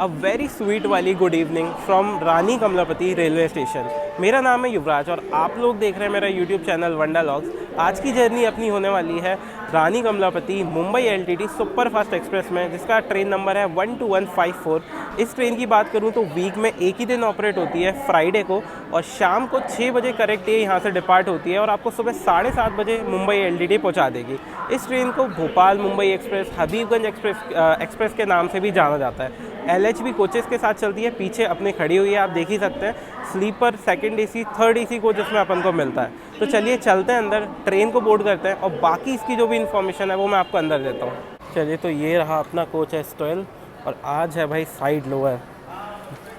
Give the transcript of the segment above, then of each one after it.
अ very sweet वाली good evening from Rani Kamlapati railway station. मेरा नाम है युवराज और आप लोग देख रहे हैं मेरा यूट्यूब चैनल वंडा लॉग्स। आज की जर्नी अपनी होने वाली है Rani Kamlapati Mumbai LTT super fast express में, जिसका ट्रेन नंबर है 12154। इस ट्रेन की बात करूं तो वीक में एक ही दिन ऑपरेट होती है, फ्राइडे को, और शाम को 6 बजे करेक्ट ये यहाँ से डिपार्ट होती है और आपको सुबह 7:30 बजे मुंबई एलटीटी पहुँचा देगी। इस ट्रेन को भोपाल मुंबई एक्सप्रेस, हबीबगंज एक्सप्रेस के नाम से भी जाना जाता है। एलएचबी कोचेस के साथ चलती है। पीछे अपने खड़ी हुई है, आप देख ही सकते हैं, sleeper, second AC, third AC coach इसमें अपन को मिलता है। तो चलिए चलते हैं अंदर, ट्रेन को बोर्ड करते हैं और बाकी इसकी जो भी इन्फॉर्मेशन है वो मैं आपको अंदर देता हूँ। चलिए, तो ये रहा अपना कोच S12 और आज है भाई साइड लोअर।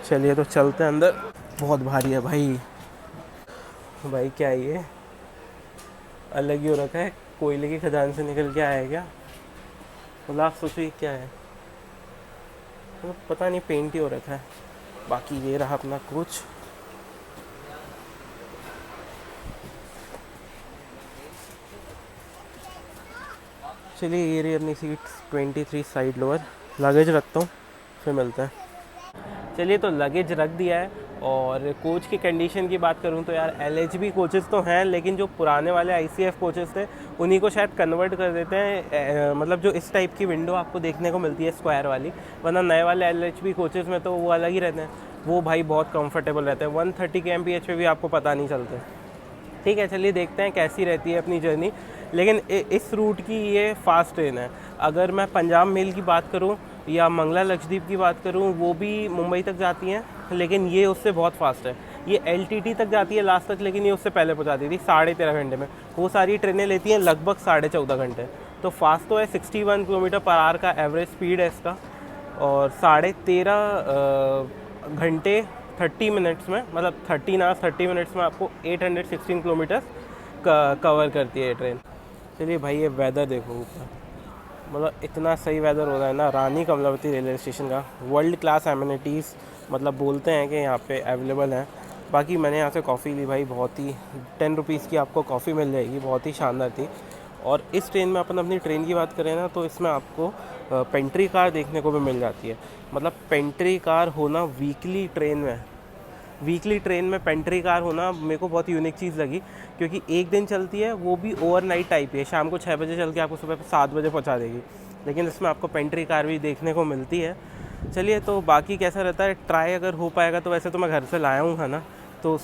चलिए तो चलते हैं अंदर। बहुत भारी है भाई। भाई क्या है ये, अलग ही हो रखा है, कोयले की खदान से निकल के आया है क्या? मतलब आप सोचिए क्या है, तो पता नहीं, पेंट ही हो रखा है। बाकी ये रहा अपना कोच। चलिए, ये रही अपनी सीट 23 साइड लोअर। लगेज रखता हूँ, फिर मिलते हैं। चलिए, तो लगेज रख दिया है। और कोच की कंडीशन की बात करूं तो यार, एलएचबी कोचेस तो हैं, लेकिन जो पुराने वाले आईसीएफ कोचेस थे उन्हीं को शायद कन्वर्ट कर देते हैं। मतलब जो इस टाइप की विंडो आपको देखने को मिलती है स्क्वायर वाली, वरना नए वाले एलएचबी कोचेस में तो वो अलग ही रहते हैं। वो भाई बहुत कंफर्टेबल रहते हैं, 130 kmph पे भी आपको पता नहीं चलते। ठीक है, चलिए देखते हैं कैसी रहती है अपनी जर्नी। लेकिन इस रूट की ये फास्ट ट्रेन है। अगर मैं पंजाब मेल की बात करूं या मंगला लक्षद्वीप की बात करूं, वो भी मुंबई तक जाती हैं, लेकिन ये उससे बहुत फास्ट है। ये एलटीटी तक जाती है लास्ट तक, लेकिन ये उससे पहले पहुंचाती थी 13.5 घंटे में। वो सारी ट्रेनें लेती हैं लगभग 14.5 घंटे। तो फास्ट तो है, 61 किलोमीटर पर आवर का एवरेज स्पीड है इसका, और 13.5 घंटे 30 मिनट्स में, मतलब 13 आवर्स 30 मिनट्स में आपको 816 किलोमीटर कवर करती है ये ट्रेन। चलिए भाई, ये वेदर देखो ऊपर, मतलब इतना सही वेदर हो रहा है ना रानी कमलापति रेलवे स्टेशन का। वर्ल्ड क्लास एमिनिटीज़ मतलब बोलते हैं कि यहाँ पे अवेलेबल हैं। बाकी मैंने यहाँ से कॉफ़ी ली भाई, बहुत ही 10 रुपीज़ की आपको कॉफ़ी मिल जाएगी, बहुत ही शानदार थी। और इस ट्रेन में अपन अपनी ट्रेन की बात करें ना, तो इसमें आपको पेंट्री कार देखने को भी मिल जाती है। मतलब पेंट्री कार होना वीकली ट्रेन में पेंट्री कार होना मेरे को बहुत यूनिक चीज़ लगी, क्योंकि एक दिन चलती है, वो भी ओवरनाइट टाइप है, शाम को 6 बजे चल के आपको सुबह 7 बजे पहुंचा देगी। लेकिन इसमें आपको पेंट्री कार भी देखने को मिलती है। चलिए, तो बाकी कैसा रहता है, ट्राई अगर हो पाएगा तो, वैसे तो मैं घर से लाया हूँ है ना, तो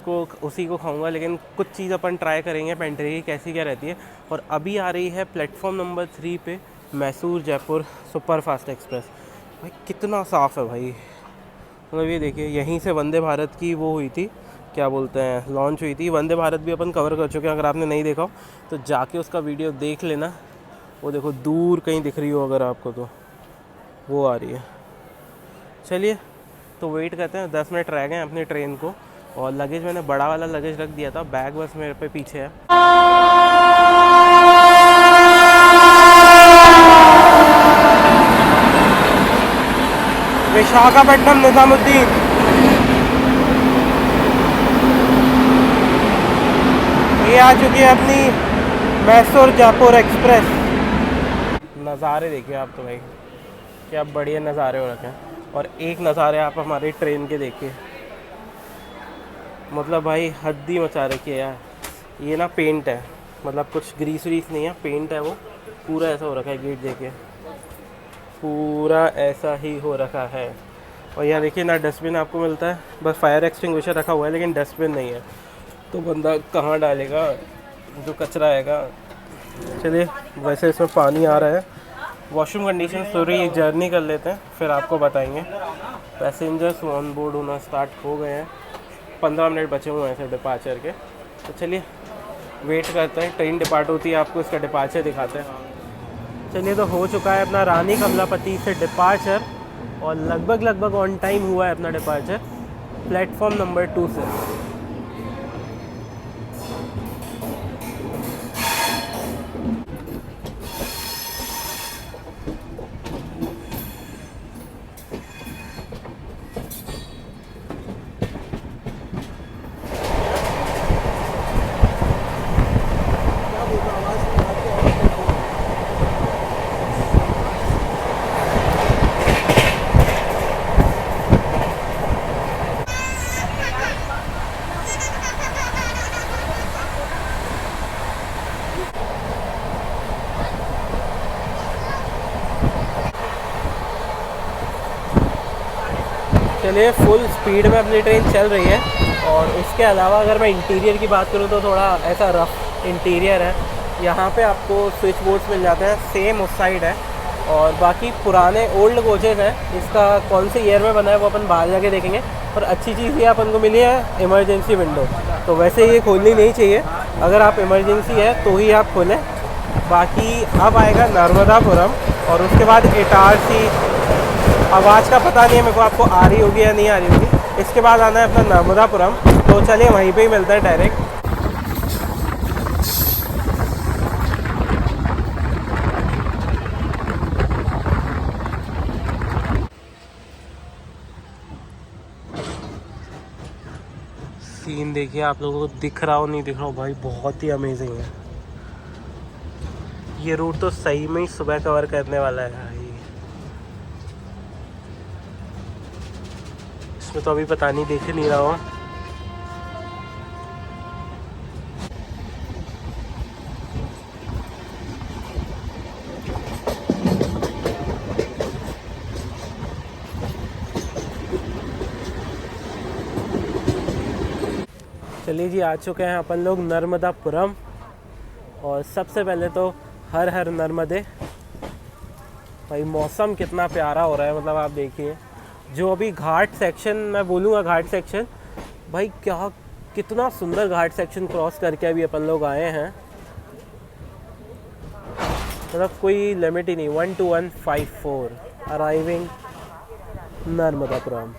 उसी को खाऊंगा, लेकिन कुछ चीज़ अपन ट्राई करेंगे पेंट्री की कैसी क्या रहती है। और अभी आ रही है प्लेटफॉर्म नंबर 3 पे Mysore Jaipur super fast express. भाई कितना साफ़ है भाई, मतलब ये देखिए, यहीं से वंदे भारत की वो हुई थी, क्या बोलते हैं, लॉन्च हुई थी। वंदे भारत भी अपन कवर कर चुके हैं, अगर आपने नहीं देखा हो तो जाके उसका वीडियो देख लेना। वो देखो दूर कहीं दिख रही हो अगर आपको, तो वो आ रही है। चलिए, तो वेट करते हैं, 10 मिनट रह गए हैं अपनी ट्रेन को। और लगेज मैंने बड़ा वाला लगेज रख दिया था, बैग बस मेरे पे पीछे है। विशाखापट्टनम निजामुद्दीन। ये आ चुकी है अपनी मैसूर जयपुर एक्सप्रेस। नज़ारे देखिए आप तो भाई, क्या बढ़िया नज़ारे हो रखे हैं। और एक नज़ारे आप हमारी ट्रेन के देखिए, मतलब भाई हद ही मचा रखी है यार। ये ना पेंट है, मतलब कुछ ग्रीस व्रीस नहीं है, पेंट है वो। पूरा ऐसा हो रखा है, गेट देखिए पूरा ऐसा ही हो रखा है। और यहाँ देखिए ना, डस्टबिन आपको मिलता है, बस फायर एक्सटिंग्विशर रखा हुआ है, लेकिन डस्टबिन नहीं है। तो बंदा कहाँ डालेगा जो कचरा आएगा। चलिए, वैसे इसमें पानी आ रहा है। वॉशरूम कंडीशन थोड़ी जर्नी कर लेते हैं, फिर आपको बताएंगे। पैसेंजर्स ऑन बोर्ड होना स्टार्ट हो गए हैं, 15 मिनट बचे हुए हैं ऐसे डिपार्चर के। तो चलिए वेट करते हैं, ट्रेन डिपार्ट होती है आपको इसका डिपार्चर दिखाते हैं। चलिए, तो हो चुका है अपना रानी कमलापति से डिपार्चर, और लगभग ऑन टाइम हुआ है अपना डिपार्चर प्लेटफॉर्म नंबर 2 से। चलिए फुल स्पीड में अपनी ट्रेन चल रही है। और उसके अलावा अगर मैं इंटीरियर की बात करूँ तो थोड़ा ऐसा रफ इंटीरियर है। यहाँ पे आपको स्विच बोर्ड्स मिल जाते हैं, सेम उस साइड है। और बाकी पुराने ओल्ड कोचेज़ हैं, इसका कौन से ईयर में बना है वो अपन बाहर जाके देखेंगे। और अच्छी चीज़ ये अपन को मिली है इमरजेंसी विंडो, तो वैसे ये खोलनी नहीं चाहिए, अगर आप इमरजेंसी है तो ही आप खोलें। बाकी अब आएगा नर्मदापुरम और उसके बाद इटारसी। आवाज़ का पता नहीं है मेरे को आपको आ रही होगी या नहीं आ रही होगी। इसके बाद आना है अपना नर्मदापुरम, तो चलिए वहीं पे ही मिलता है डायरेक्ट। सीन देखिए, आप लोगों को दिख रहा हो नहीं दिख रहा हो भाई, बहुत ही अमेजिंग है। ये रूट तो सही में ही सुबह कवर करने वाला है भाई। इसमें तो अभी पता नहीं, देख नहीं रहा हूँ। चलिए जी, आ चुके हैं अपन लोग नर्मदापुरम। और सबसे पहले तो हर हर नर्मदे। भाई मौसम कितना प्यारा हो रहा है, मतलब आप देखिए। जो अभी घाट सेक्शन, मैं बोलूँगा घाट सेक्शन, भाई क्या कितना सुंदर घाट सेक्शन क्रॉस करके अभी अपन लोग आए हैं। मतलब कोई लिमिट ही नहीं। 12154 अराइविंग नर्मदापुरम।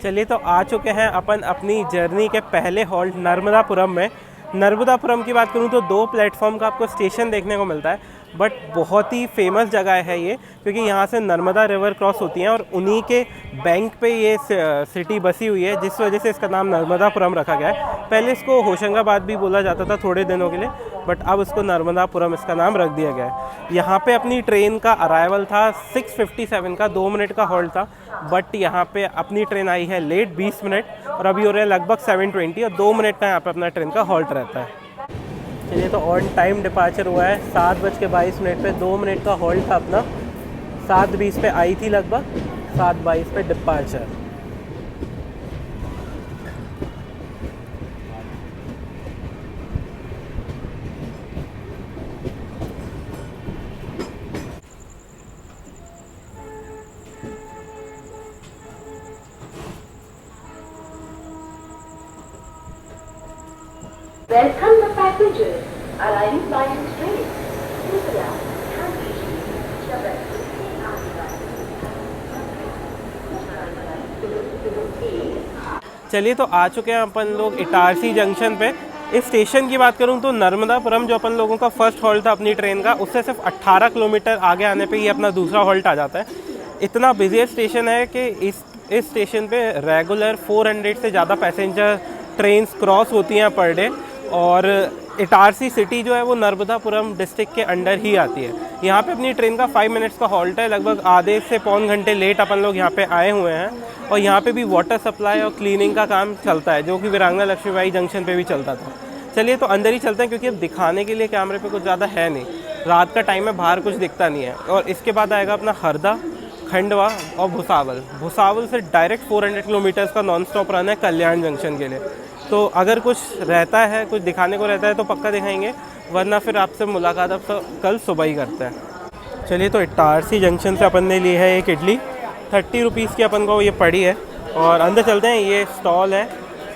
चलिए तो आ चुके हैं अपन अपनी जर्नी के पहले हॉल्ट नर्मदापुरम में। नर्मदापुरम की बात करूं तो 2 प्लेटफॉर्म का आपको स्टेशन देखने को मिलता है, बट बहुत ही फेमस जगह है ये, क्योंकि यहाँ से नर्मदा रिवर क्रॉस होती है और उन्हीं के बैंक पे ये सिटी बसी हुई है, जिस वजह से इसका नाम नर्मदापुरम रखा गया है। पहले इसको होशंगाबाद भी बोला जाता था थोड़े दिनों के लिए, बट अब इसको नर्मदापुरम इसका नाम रख दिया गया है। यहाँ पे अपनी ट्रेन का अराइवल था 6:57 का, 2 मिनट का हॉल्ट था, बट यहाँ पे अपनी ट्रेन आई है लेट 20 मिनट और अभी हो रहे हैं लगभग 7:20 और 2 मिनट का यहाँ पे अपना ट्रेन का हॉल्ट रहता है। चलिए तो ऑन टाइम डिपार्चर हुआ है 7:22 पे, 2 मिनट का हॉल्ट था अपना। 7:20 पे आई थी लगभग, 7:22 पे departure. Welcome the passengers arriving by this train. कृपया ध्यान दीजिए जब चलिए तो आ चुके हैं अपन लोग इटारसी जंक्शन पे। इस स्टेशन की बात करूं तो नर्मदापुरम जो अपन लोगों का फर्स्ट हॉल्ट था अपनी ट्रेन का, उससे सिर्फ 18 किलोमीटर आगे आने पे ही अपना दूसरा हॉल्ट आ जाता है। इतना बिजी स्टेशन है कि इस स्टेशन पे रेगुलर 400 से ज़्यादा पैसेंजर ट्रेन्स क्रॉस होती हैं पर डे। और इटारसी सिटी जो है वो नर्मदापुरम डिस्ट्रिक्ट के अंडर ही आती है। यहाँ पे अपनी ट्रेन का 5 मिनट्स का हॉल्ट है, लगभग आधे से पौन घंटे लेट अपन लोग यहाँ पे आए हुए हैं। और यहाँ पे भी वाटर सप्लाई और क्लीनिंग का काम चलता है, जो कि वीरांगना लक्ष्मीबाई जंक्शन पे भी चलता था। चलिए तो अंदर ही चलते हैं, क्योंकि अब दिखाने के लिए कैमरे पे कुछ ज़्यादा है नहीं, रात का टाइम है, बाहर कुछ दिखता नहीं है। और इसके बाद आएगा अपना हरदा, खंडवा और भुसावल। भुसावल से डायरेक्ट 400 किलोमीटर्स का नॉन स्टॉप रन है कल्याण जंक्शन के लिए। तो अगर कुछ रहता है, कुछ दिखाने को रहता है तो पक्का दिखाएंगे, वरना फिर आपसे मुलाकात अब कल सुबह ही करते हैं। चलिए तो इटारसी जंक्शन से अपन ने ली है एक इडली, 30 रुपीज़ की अपन को ये पड़ी है। और अंदर चलते हैं, ये स्टॉल है।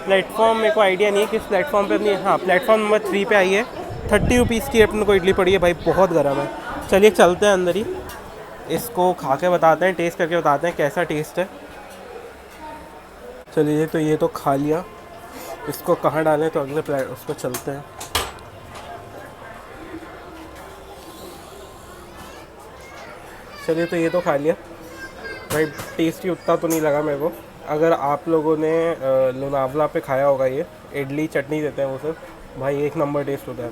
प्लेटफॉर्म मेरे को आइडिया नहीं है किस प्लेटफॉर्म पे अपनी, हाँ प्लेटफॉर्म नंबर 3 पे आई है। 30 रुपीज़ की अपन को इडली पड़ी है भाई, बहुत गर्म है। चलिए चलते हैं अंदर ही, इसको खा के बताते हैं, टेस्ट करके बताते हैं कैसा टेस्ट है। चलिए तो ये तो खा लिया, इसको कहाँ डालें तो अगले प्लेट उसको चलते हैं। चलिए तो ये तो खा लिया भाई, टेस्टी उतना तो नहीं लगा मेरे को। अगर आप लोगों ने लोनावला पे खाया होगा, ये इडली चटनी देते हैं वो सब, भाई एक नंबर टेस्ट होता है।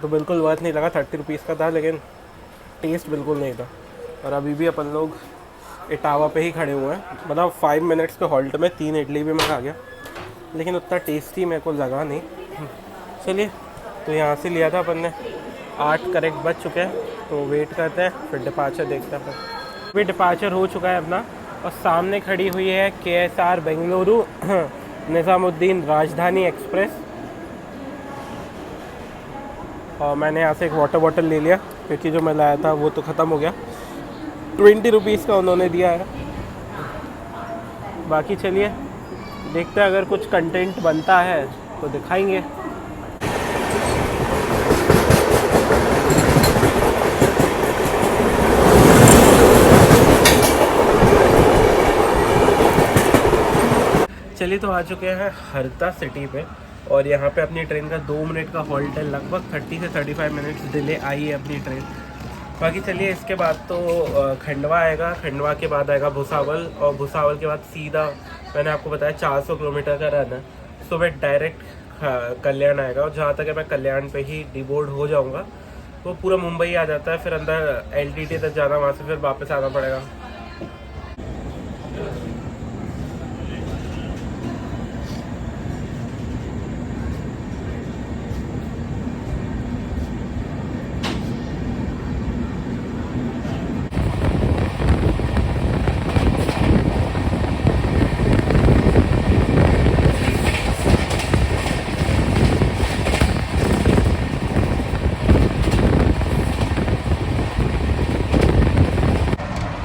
तो बिल्कुल वर्थ नहीं लगा, 30 रुपीज़ का था लेकिन टेस्ट बिल्कुल नहीं था। और अभी भी अपन लोग इटावा पे ही खड़े हुए हैं, मतलब 5 मिनट्स के हॉल्ट में 3 इडली भी मैं खा गया, लेकिन उतना टेस्टी मेरे को लगा नहीं। चलिए तो यहाँ से लिया था अपन ने, 8 करेक्ट बज चुके हैं, तो वेट करते हैं फिर डिपार्चर देखते हैं। भी डिपार्चर हो चुका है अपना और सामने खड़ी हुई है KSR बेंगलुरु निज़ामुद्दीन राजधानी एक्सप्रेस। और मैंने यहाँ से एक वाटर बॉटल ले लिया क्योंकि जो मैं लाया था वो तो ख़त्म हो गया। 20 रुपीज़ का उन्होंने दिया है। बाकी चलिए देखते हैं, अगर कुछ कंटेंट बनता है तो दिखाएंगे। चलिए तो आ चुके हैं हरदा सिटी पे और यहाँ पे अपनी ट्रेन का 2 मिनट का हॉल्ट है। लगभग 30 से 35 मिनट्स डिले आई है अपनी ट्रेन। बाकी चलिए इसके बाद तो खंडवा आएगा, खंडवा के बाद आएगा भुसावल और भुसावल के बाद सीधा मैंने आपको बताया 400 किलोमीटर का रन है, सुबह डायरेक्ट कल्याण आएगा। और जहाँ तक है मैं कल्याण पे ही डिबोर्ड हो जाऊँगा, वो पूरा मुंबई आ जाता है, फिर अंदर LTT तक जाना, वहाँ से फिर वापस आना पड़ेगा।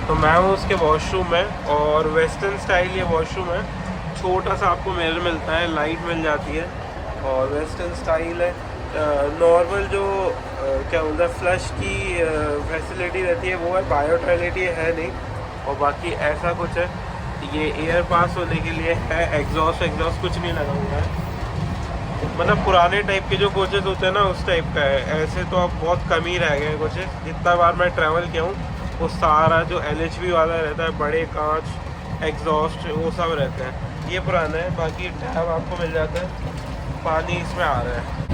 तो मैं हूँ उसके वॉशरूम में और वेस्टर्न स्टाइल ये वॉशरूम है। छोटा सा आपको मिरर मिलता है, लाइट मिल जाती है और वेस्टर्न स्टाइल है। नॉर्मल जो क्या बोलते हैं फ्लश की फैसिलिटी रहती है वो है, बायो टॉयलेट ये है नहीं। और बाकी ऐसा कुछ है, ये एयर पास होने के लिए है। एग्जॉस्ट कुछ नहीं लगा हुआ है, मतलब पुराने टाइप के जो कोचेस होते हैं ना उस टाइप का है। ऐसे तो अब बहुत कम ही रह गए हैं कोचेस। जितना बार मैं ट्रैवल किया हूँ वो सारा जो LHV वाला रहता है, बड़े कांच एग्जॉस्ट वो सब रहते हैं, ये पुराना है। बाकी टैब आपको मिल जाता है, पानी इसमें आ रहा है।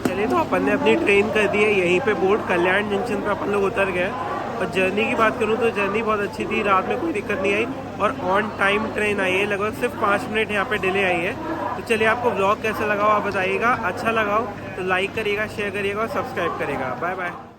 चलिए तो अपन ने अपनी ट्रेन कर दी है यहीं पे बोर्ड, कल्याण जंक्शन पे अपन लोग उतर गए। और जर्नी की बात करूँ तो जर्नी बहुत अच्छी थी, रात में कोई दिक्कत नहीं आई और ऑन टाइम ट्रेन आई है। लगभग सिर्फ 5 मिनट यहाँ पे डिले आई है। तो चलिए आपको व्लॉग कैसा लगा हो आप बताइएगा। अच्छा लगा हो तो लाइक करिएगा, शेयर करिएगा और सब्सक्राइब करिएगा। Bye bye.